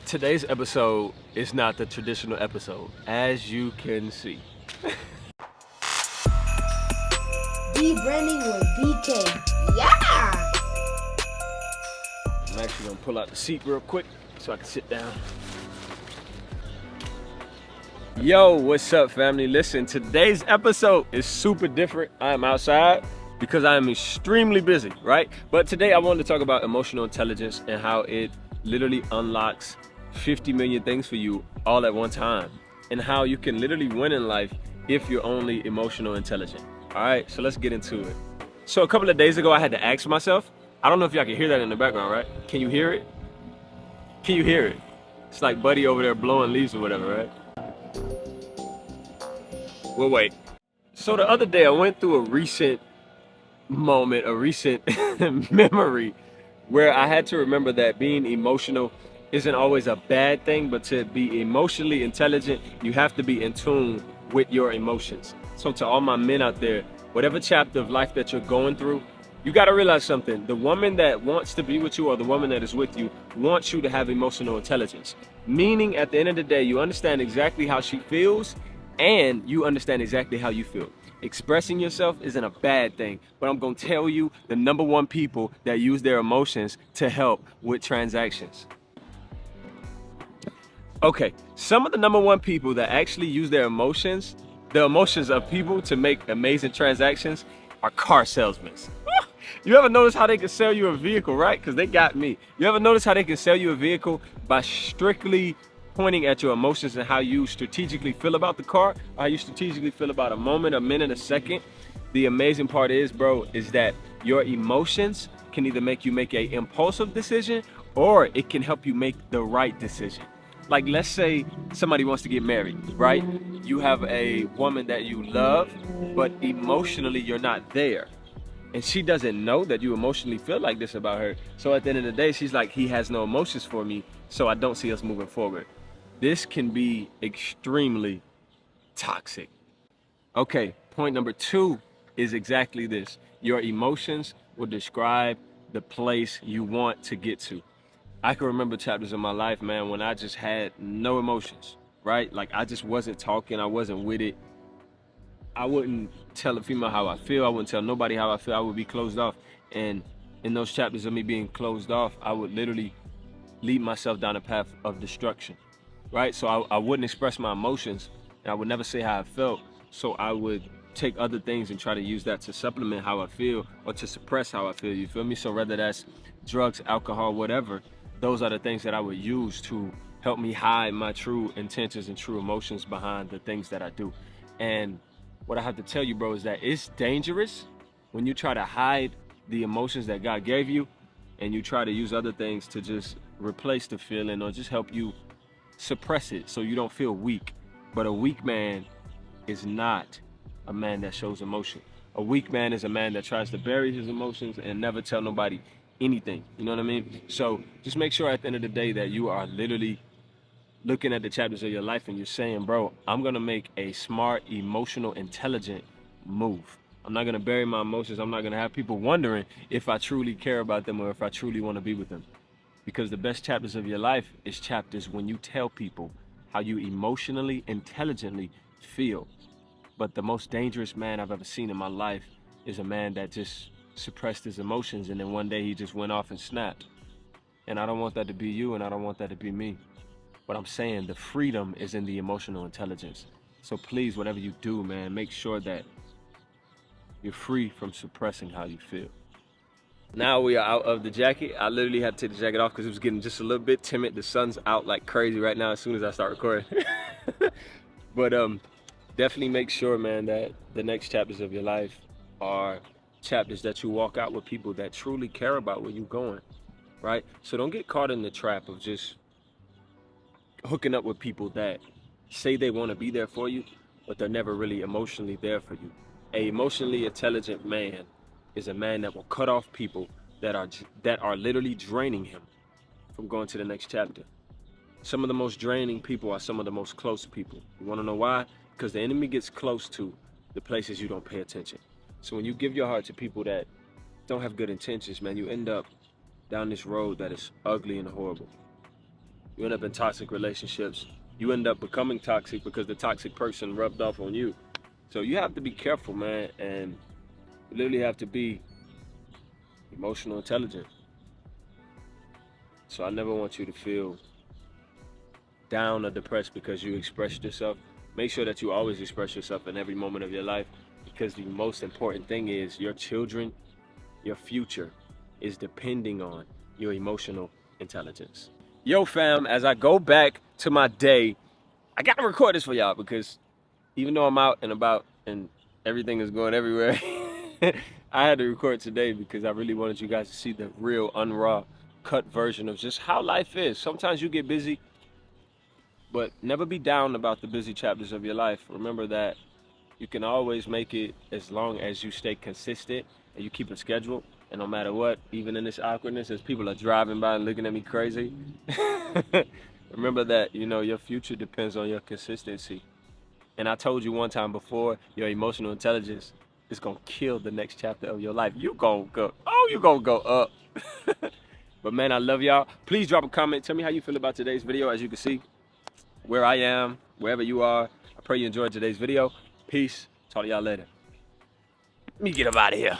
Today's episode is not the traditional episode, as you can see. Rebranding with BK. Yeah! I'm actually gonna pull out the seat real quick so I can sit down. Yo, what's up, family? Listen, today's episode is super different. I am outside because I am extremely busy, right? But today I wanted to talk about emotional intelligence and how it literally unlocks 50 million things for you all at one time, and how you can literally win in life if you're only emotional intelligent. All right, so let's get into it. So a couple of days ago, I had to ask myself, I don't know if y'all can hear that in the background, right? Can you hear it? Can you hear it? It's like Buddy over there blowing leaves or whatever, right? Well, wait. So the other day, I went through a recent moment, a recent memory where I had to remember that being emotional isn't always a bad thing, but to be emotionally intelligent, you have to be in tune with your emotions. So to all my men out there, whatever chapter of life that you're going through, you got to realize something. The woman that wants to be with you, or the woman that is with you, wants you to have emotional intelligence. Meaning, at the end of the day, you understand exactly how she feels and you understand exactly how you feel. Expressing yourself isn't a bad thing, but I'm going to tell you the number one people that use their emotions to help with transactions. Okay, some of the number one people that actually use their emotions, the emotions of people, to make amazing transactions are car salesmen. You ever notice how they can sell you a vehicle, right? Because they got me. You ever notice how they can sell you a vehicle by strictly pointing at your emotions and how you strategically feel about the car, how you strategically feel about a moment, a minute, a second? The amazing part is, bro, is that your emotions can either make you make an impulsive decision or it can help you make the right decision. Like, let's say somebody wants to get married, right? You have a woman that you love, but emotionally you're not there. And she doesn't know that you emotionally feel like this about her. So at the end of the day, she's like, he has no emotions for me, so I don't see us moving forward. This can be extremely toxic. Okay, point number 2 is exactly this. Your emotions will describe the place you want to get to. I can remember chapters in my life, man, when I just had no emotions, right? Like, I just wasn't talking, I wasn't with it. I wouldn't tell a female how I feel. I wouldn't tell nobody how I feel. I would be closed off. And in those chapters of me being closed off, I would literally lead myself down a path of destruction, right? So I wouldn't express my emotions, and I would never say how I felt. So I would take other things and try to use that to supplement how I feel or to suppress how I feel, you feel me? So whether that's drugs, alcohol, whatever, those are the things that I would use to help me hide my true intentions and true emotions behind the things that I do. And what I have to tell you, bro, is that it's dangerous when you try to hide the emotions that God gave you and you try to use other things to just replace the feeling or just help you suppress it so you don't feel weak. But a weak man is not a man that shows emotion. A weak man is a man that tries to bury his emotions and never tell nobody anything. You know what I mean? So just make sure at the end of the day that you are literally looking at the chapters of your life and you're saying, bro, I'm gonna make a smart, emotional, intelligent move. I'm not gonna bury my emotions. I'm not gonna have people wondering if I truly care about them or if I truly wanna be with them. Because the best chapters of your life is chapters when you tell people how you emotionally, intelligently feel. But the most dangerous man I've ever seen in my life is a man that just suppressed his emotions and then one day he just went off and snapped. And I don't want that to be you, and I don't want that to be me. But I'm saying the freedom is in the emotional intelligence. So please, whatever you do, man, make sure that you're free from suppressing how you feel. Now we are out of the jacket. I literally had to take the jacket off because it was getting just a little bit timid. The sun's out like crazy right now as soon as I start recording. But definitely make sure, man, that the next chapters of your life are chapters that you walk out with people that truly care about where you're going, right? So don't get caught in the trap of just hooking up with people that say they want to be there for you, but they're never really emotionally there for you. A emotionally intelligent man is a man that will cut off people that are literally draining him from going to the next chapter. Some of the most draining people are some of the most close people. You want to know why? Because the enemy gets close to the places you don't pay attention. So when you give your heart to people that don't have good intentions, man, you end up down this road that is ugly and horrible. You end up in toxic relationships. You end up becoming toxic because the toxic person rubbed off on you. So you have to be careful, man, and you literally have to be emotional intelligent. So I never want you to feel down or depressed because you expressed yourself. Make sure that you always express yourself in every moment of your life, because the most important thing is your children, your future is depending on your emotional intelligence. Yo fam, as I go back to my day, I gotta record this for y'all because even though I'm out and about and everything is going everywhere, I had to record today because I really wanted you guys to see the real unraw cut version of just how life is. Sometimes you get busy, but never be down about the busy chapters of your life. Remember that you can always make it as long as you stay consistent and you keep a schedule. And no matter what, even in this awkwardness, as people are driving by and looking at me crazy, remember that, you know, your future depends on your consistency. And I told you one time before, your emotional intelligence is gonna kill the next chapter of your life. You gonna go up. But man, I love y'all. Please drop a comment. Tell me how you feel about today's video. As you can see, where I am, wherever you are, I pray you enjoyed today's video. Peace. Talk to y'all later. Let me get up out of here.